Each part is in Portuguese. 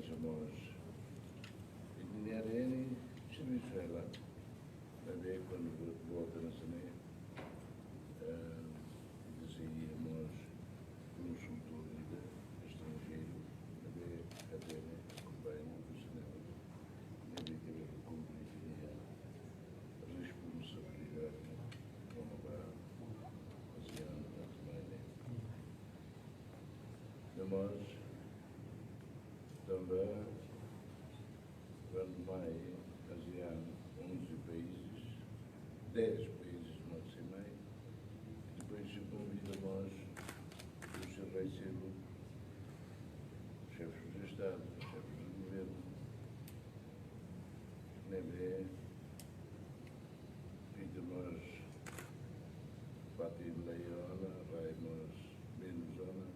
somos engenharia serviço lá. Também quando volta na cena, decidimos consultor estrangeiro, também até acompanho o cinema, também teve que cumprir a responsabilidade como para fazer a semana. Nós também, quando mais ASEAN, 11 países, 10 países no CIMEI, depois se convidamos o seu Rei Selo, chefes de Estado, chefes de Governo, NEBE, Vidamos Fatih Leona, Raimus Benuzona,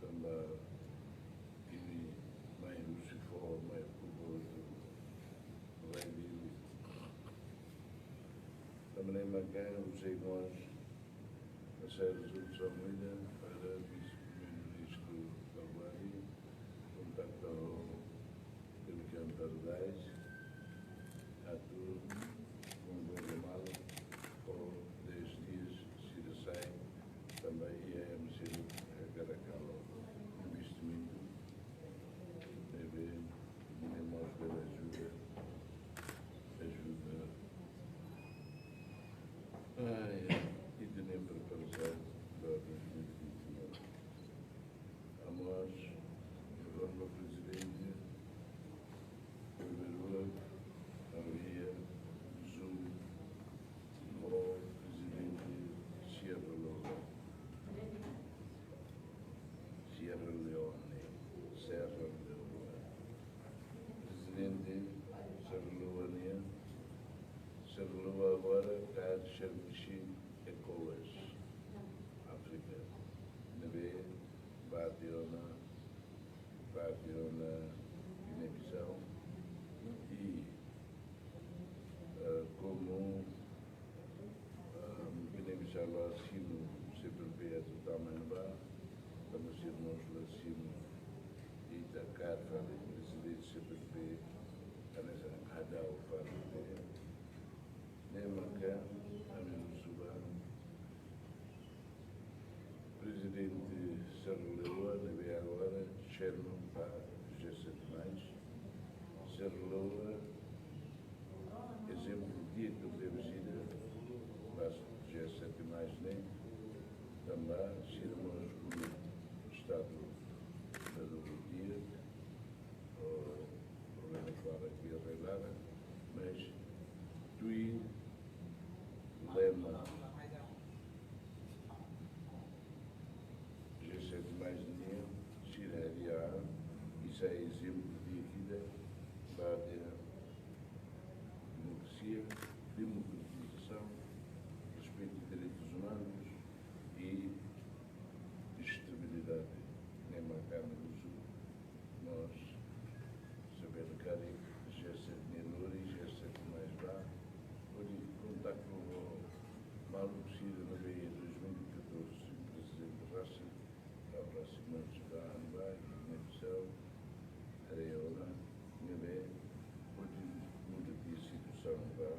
também ini mai Lucifer, mai Kuboto, Rei Bilu. Também makan usamos a série de família para o vice-primeiro-ministro Caguari, contactou pelo Campo Paradise, a turma, com o Guatemala, por 10 dias, se sai, também é a mexer a Caracalo, investimento, deve, temos que ajuda. E de nem preparação para 2029. A nós, o Presidente, o Verula, havia Zoom, o Presidente Sierra Leone, Presidente Sierra Leone agora está a Sharmishi Ecolas, África, Nebe, Badiona, Guiné-Bissau e como Guiné-Bissau lá acima, CPP do Tamanabá, estamos irmãos lá acima e Dakar, presidente CPP, Hadau, Nemaka, Amenusuba, Presidente Serra Leoa, Nebe agora, Sherman para G7+, Serra Leoa, exemplo dia que devemos ir para G7+, nem também sermos o Estado da Dia, o problema claro aqui arreglada, mas tu lema G7 mais dinheiro, Siréria, isso é exemplo de vida para a democracia, democratização, respeito de direitos humanos e estabilidade. Nem marcar no Sul, nós sabemos que há G7 menor e G7 mais lá, onde contacto com o Malu Ciro na BE 2014, o Presidente da Raça, a próxima da ANBAI, Guiné-Bissau, Areola, Nebe, onde muda de situação da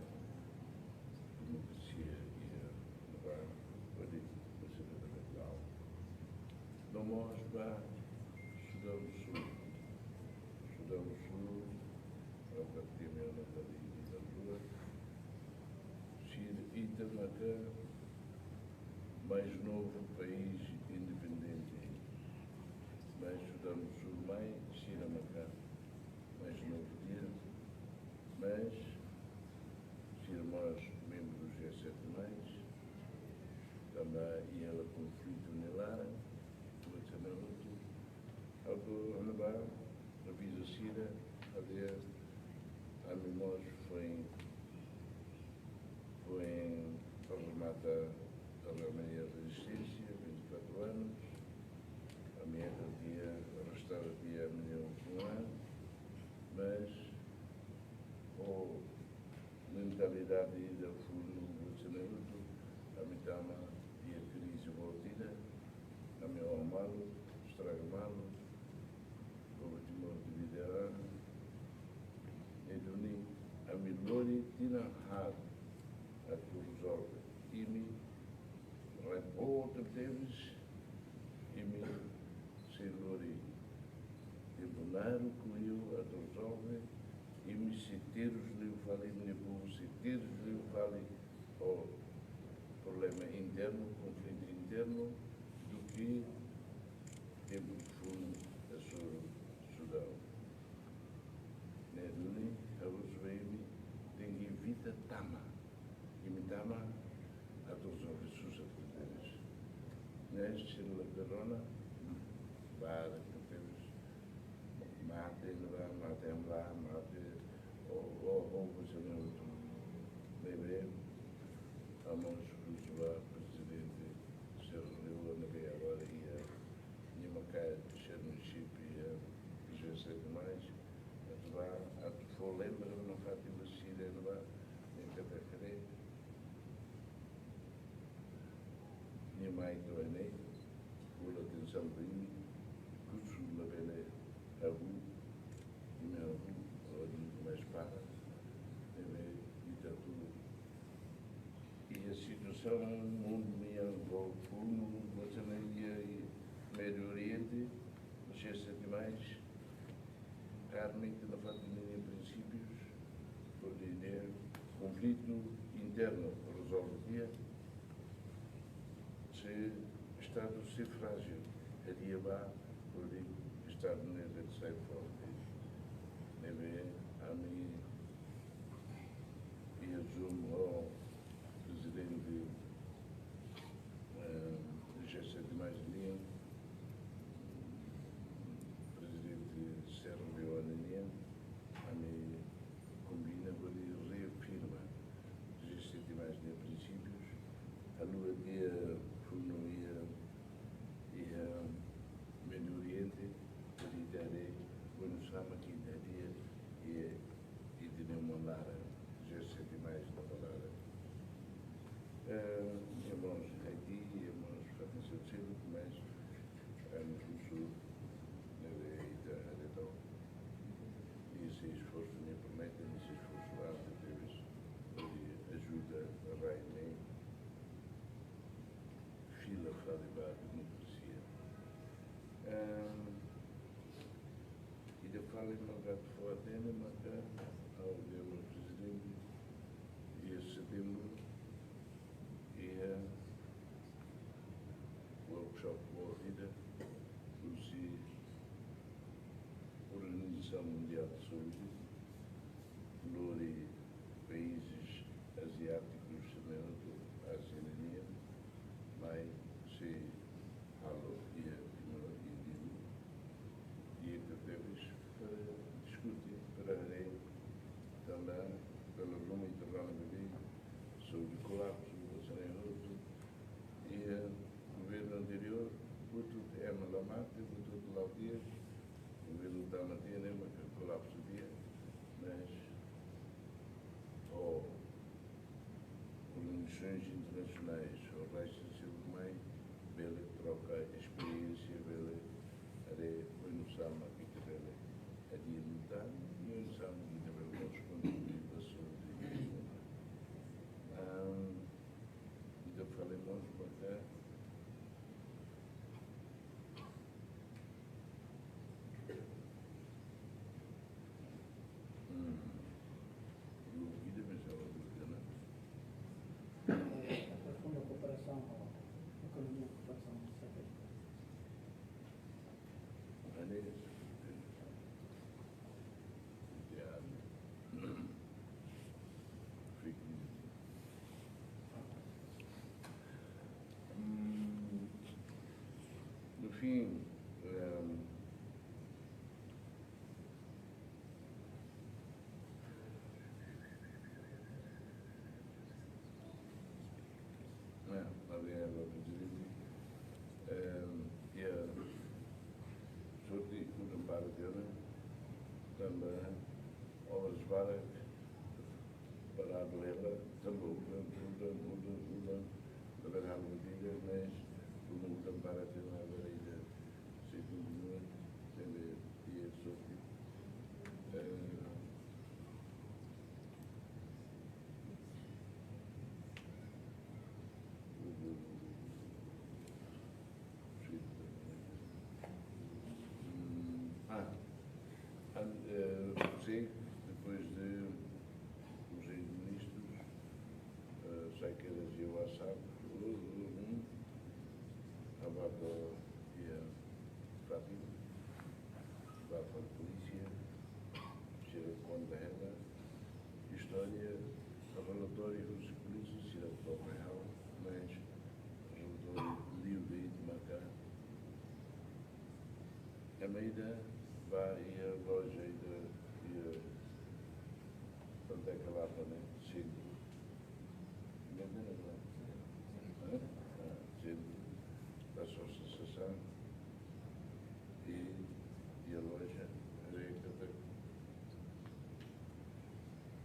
democracia e da onde você deve legal. Não nós para Sudão do Sul, a partir da Rua, Itamacã, mais novo país independente, mais Sudão do Sul, mais Siramacã, mais novo dia, mas irmãos membros do G7+, também ela conflito nelara, o Tanaruto, algo Anabá, a Visa Sira, a memória foi remata a Romeia Resistência, 24 anos, a minha dia, arrestar o dia 1 milhão de ano, mas a mentalidade da fundo do Tanaruto, a mitama e a crise voltina, a meu malo, estraga malo, o último de vida Martina har att resolve imi report deles imi senhori tribunal cuiu a resolve imi sitiros lhe fali minha povo sitiros lhe fali o problema interno, conflito interno do que temos fundo a Sudão. Neduni harus baby tem evita tama, imitama a resolve suas atividades. Neste corona para que temos mate lá, ou você não bebê, a mãos do presidente se reuniu na meia hora e a Macai de município e já sei demais, a for lembra não faz investir em lá, em cada creio, nem mais do Enem, por atenção de mim, curso na Bene, a rua, e minha rua, mais para, e está tudo. E a situação mundial, o fundo, você e Médio Oriente, gesta demais, realmente não faz nem princípios, por dizer, conflito interno resolve dia, se Estado se frágil, a dia vá, por Estado nele sai forte, deve a mim e assumo ao presidente gesta demais linha, presidente Serra Leonelia, a mim combina, reafirma, gesta demais de princípios, a lua dia funoia e Médio Oriente, Paridare, Buenos Aires, Quintaria e de Neumanara, gesta demais da palavra. Irmãos Haiti, irmãos Francisco Silva, mas no sul, na Haiti, e esse esforço me promete, esse esforço lá, Deus ajuda a Rainha, fila para levar a democracia. E de fala em Malgato Fortena, marcar ao meu presidente, e setembro, e workshop Boa Vida, Organização Mundial de Saúde, Lori países asiáticos, a Oceania, mas se falou e que temos para discutir, para ler também, pelo rumo internacional sobre o colapso do saneamento e o governo anterior, muito é Malamate, muito lá o dia, o governo está mantendo o colapso do dia, mas organizações internacionais, o resto de ser mais bela troca experiência, bela are Buenos-Aires, que bela a dia não está, e Buenos-Aires que também nós contribuímos a saúde. Então falemos para cá. Profunda cooperação, economia e cooperação estratégica. No fim, sorti un paradione, também obras várias para a beleza, também trabalhar muito, mas o mundo para ter uma beleza Salvador e a Fátima, vai para a polícia, chega com ela, história, relatório dos polícias, tira para o real, mas relatório livre de marcar. A medida vai e a loja e quanto é que lá para mim? 5. Da sua associação e a loja rica de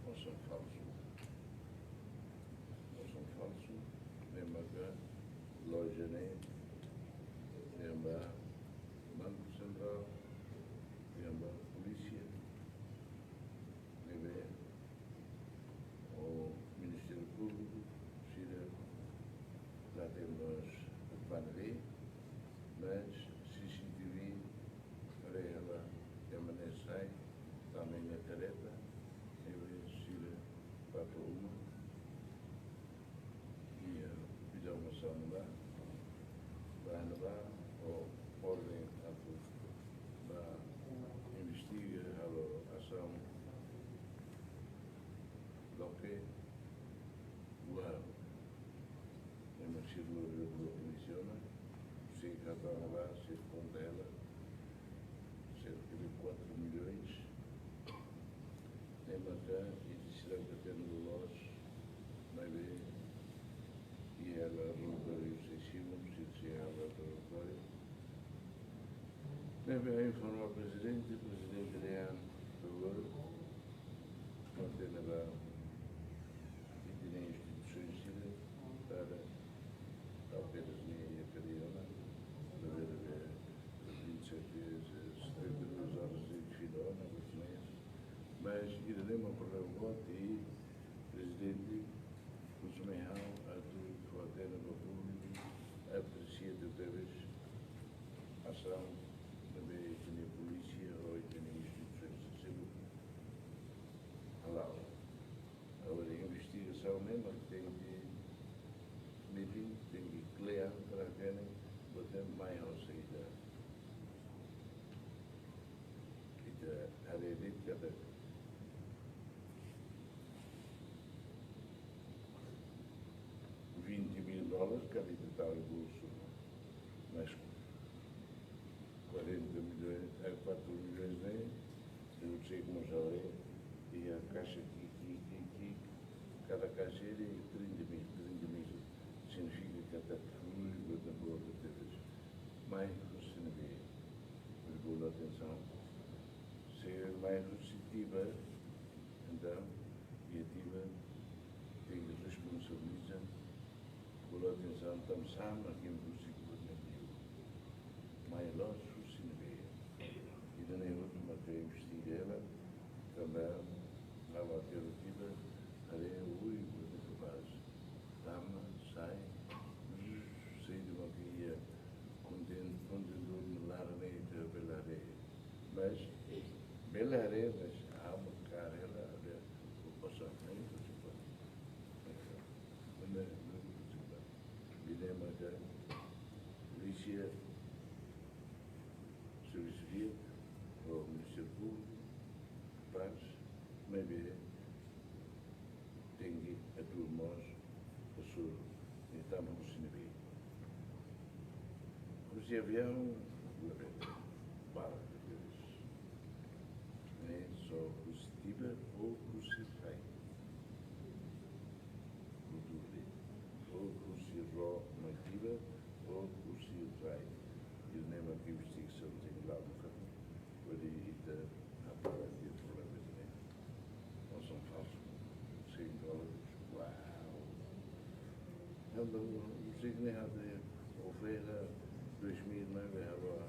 não são falsos, nem marca, loja nem Banco Central, nem polícia, nem o Ministério Público, lá temos o PANV, mas CCTV, para ela, a maneira sai, também a tarefa, e vem para uma, e a uma ação lá, ou ordem a investiga a ação do que o uma cirurgia da polícia, se encontraram lá, se com ela, cerca de 4 milhões, nem marcar, e disseram que temos nós, não é? E ela relatório excessivo, se chegava ao relatório. Deve informar o presidente Leandro Pagoro, mantendo lá e tem instituições para apenas minha carreira, para ver 27 vezes 72 horas de final, mas iremos para o voto e presidente Consumeiral, a tudo que for ter no público, aprecia de vez ação também tem a polícia ou tem instituições de saúde. Agora, a investigação mesmo tem que criar para verem botar maior saída. E da área de cada $20.000 que ali está o bolso, mas 40 milhões, 4 milhões nem, eu não sei como já é, e a caixa aqui, cada caixa é 30 mil, significa que até fluido da boa de vez. Mais você não vê, ligou a atenção, ser mais receptiva, então, e ativa, tem que responsabilizar, por atenção, estamos sempre aqui em Bruxelas, mais longe, você não vê. E da nem última que investiguei, também, na alternativa, areia, muito capaz. Dama, sai de uma guia, contendo lá na bela areia. Mas, bela areia, mas há uma carreira, vou passar bem, me lembra da polícia, serviço civil, o Ministério Público, faz, mas tem que atuar nós, estamos no cinema. Os avião, para né, só positiva ou positiva, ou positiva ou positiva. E o nema que investigação tem lá no campo, por aí a parar de problemas, né? Não são falsos, $100, uau! Não sei que nem há oferta 2009, ela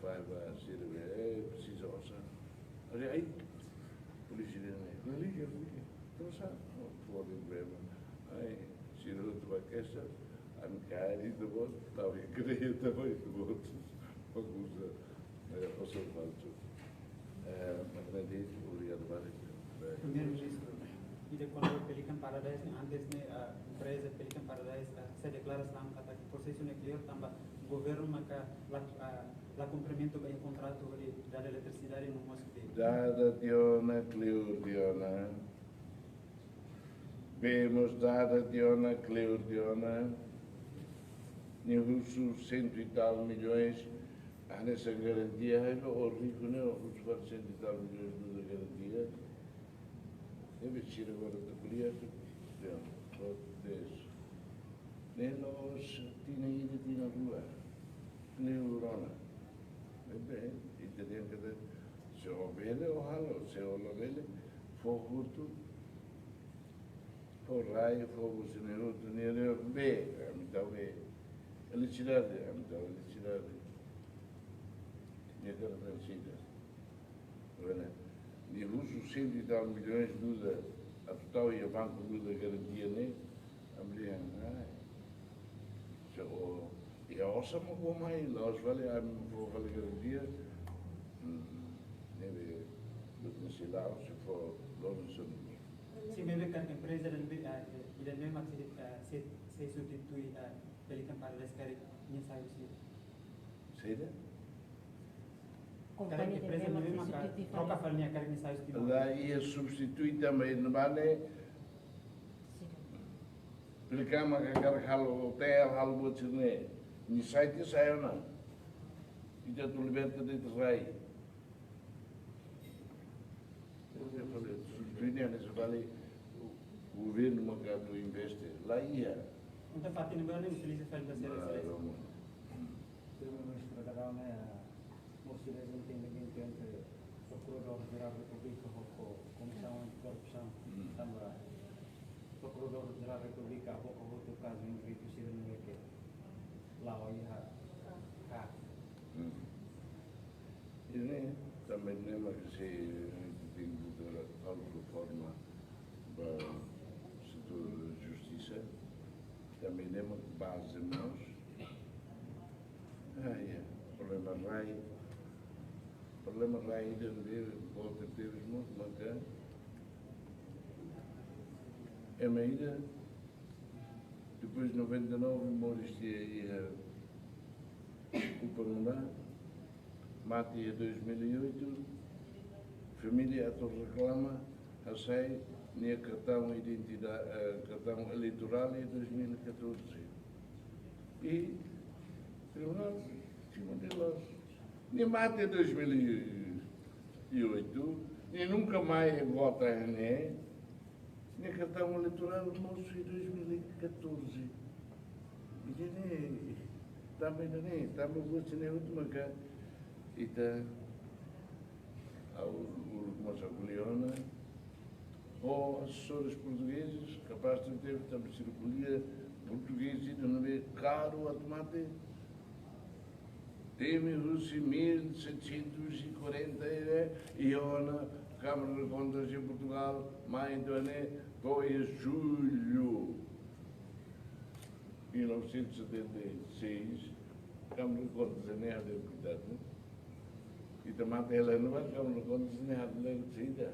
vai ser precisa ossa. Olha aí, polícia, não liga, não sabe, não pode ver, aí, se não tu vai queixar, a me cair e de volta, estava em creia também de volta, uma coisa, era para ser falso. Acredito, obrigado, várias. Primeiro-Ministro, e de quando o Pelican Paradise, antes de empresa Pelican Paradise, se declara Islam kata processo nuclear também governo maka la cumprimento bem contrato da eletricidade no nosso país. Dada Diona, Cleo Diona. Vemos dada Diona, Cleo Diona. Em russo, 100 e tal milhões. Há nessa garantia, o rico não, os 400 e tal milhões da garantia. Deve ser agora da colher, nem nós tinha ido na rua, neurona. Bem, entendeu que se houver o halo, se houver fogo, for raio, fogo, se não tem bem, a mitad bem, eletricidade, a mitad eletricidade, tinha que ser vencida, né? E russo 100 e tal milhões muda a total e a banco muda a garantia né? A mulher, e a ossa não vou mais, nós vale a garantia, neve do cidade se for longe de se bebe que a empresa ele mesmo se substitui pelo para descarregar nem sai se Seria? cada empresa mesmo troca farinha carne sai se lá ia substituir também no vale Pelicama que carregar o hotel, hal buat sini. Ni site saya na. Tidak tu liberta de Israel. Eu falei, substituir nesse vale o governo mercado investe. Lá ia. Então fatin negara ni utiliza file da série. Primeiro-Ministro da Gana, mostrou desenvolvimento entre Procurador-Geral da República e Comissão Anticorrupção também. Procurador-Geral da República há pouco outro caso em que se não é que lá o ia Ini também lembra que se tem de alguma forma para o setor da justiça também lembra que base nós problema rai de volta teve muito marcante é meida depois de 99 Maurício ia o Paraná mate em 2008 família a reclama a sai nem cartão identidade cartão eleitoral em 2014 e tribunal cima de nós nem mate em 2008 nem nunca mais vota nem cartão eleitoral moço em 2014 e também vou ser última cá e tá uma Leona ou assessores portugueses capazes de ter também circulia português e não é caro a tomate teme Rússia 1740 e ona Câmara de Contas em Portugal mais do ano 2 de julho de 1976 Câmara de Contas em Nerra de Deputado e também ela não vai Câmara de Contas em Nerra de Deputado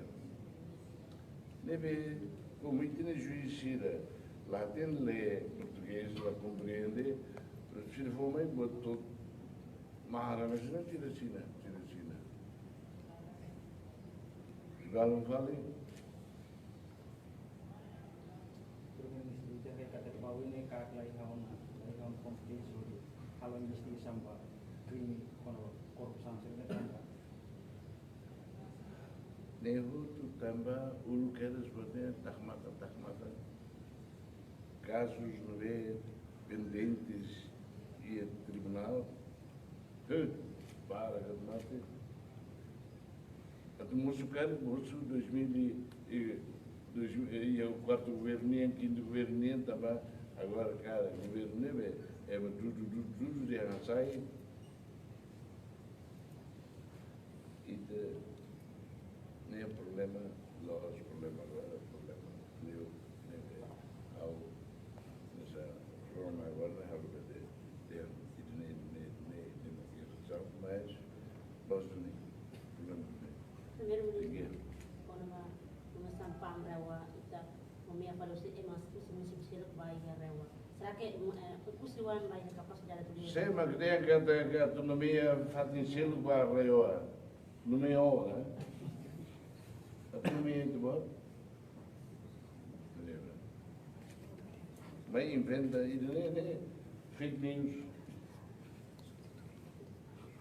deve como tem juíza lá tem lei portuguesa lá compreende se for mais botou Maharashtra não tira China Galam vale Primeiro-Ministro jadi kata bahawa ini kak lain kompetisi kalau investasi sampai krimi korupsi sebenarnya Nehu tu tambah ulu keras sebenarnya takmata casos no ver pendentes e tribunal para mate a moço 2000 e o quarto governo quinto governo também agora cara governo é tudo de arrançai e nem é problema nós problema agora problema meu ao nessa Roma agora na rua de mas posso nem Primeiro-Ministro, quando uma sampam rewa ita, mamia falou se emas musim siruk bayi rewa. Será que o custo Tuan lain kapal sejarah tu dia. Saya maknanya kata autonomia fatin selo ba rayoa. Lumia ora. Autonomia itu buat. Vai inventa ini fake news.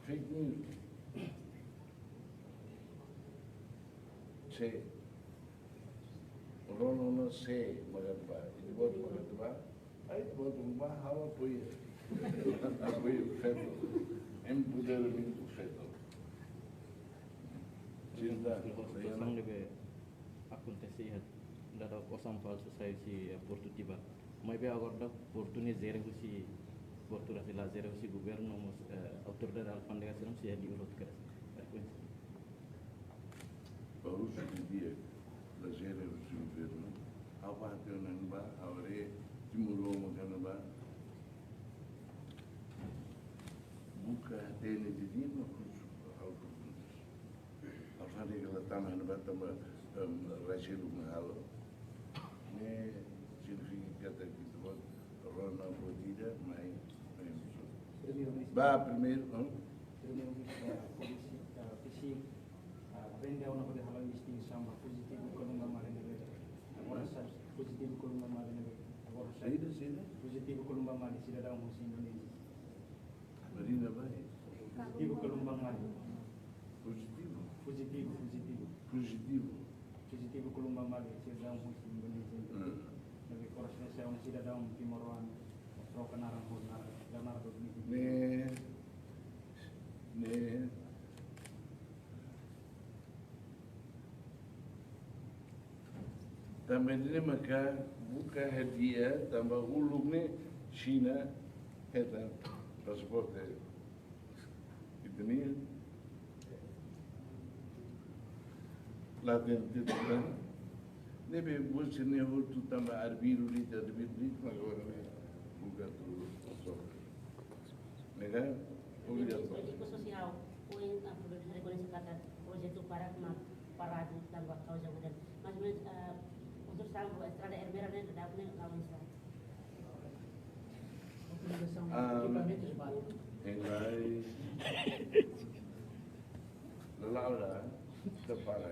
Fake news. Se. Orang orang se maganda. Ini buat maganda. Ay buat rumah hawa punya. Apoio feto. Empoderamento feto. Cinta. Kosong debe acontece da kosong falso sai si Porto Tiba. Mai be agora da Português zero si Porto da Vila zero si governo autoridade alfândega serão se ali urut kras. Baru dia lazere o governo. Apa tu namba awre timuro makanaba. Buka dene di dino auto. Alfândega la tama namba tama rachelu mahalo. Ne significa que tu rona bodida mai ba primeiro Polisi aprende a una coisa halang distinção positivo kalau nggak malah nebe. Agora sabe positivo kalau nggak malah nebe. Agora sabe sida positivo kalau nggak malah sida dalam musim Indonesia. marina vai Positivo kalau nggak malah. positivo Positivo kalau nggak malah sida dalam musim Indonesia. Tapi korosnya saya masih sida dalam Timoran. Pro kenarang honar danar do ne também lembra que buka hadiah tambah ulung ni China heta pasaporte itu ni laten itu kan ni be bos ni tu tambah arbiru magora buka tu so mega Jadi sosial, poin rekonisi kata proyek itu para tambah kau jauh dan macam untuk sambung estrada Hermera dan kedapnya lawan Israel. Laura, the para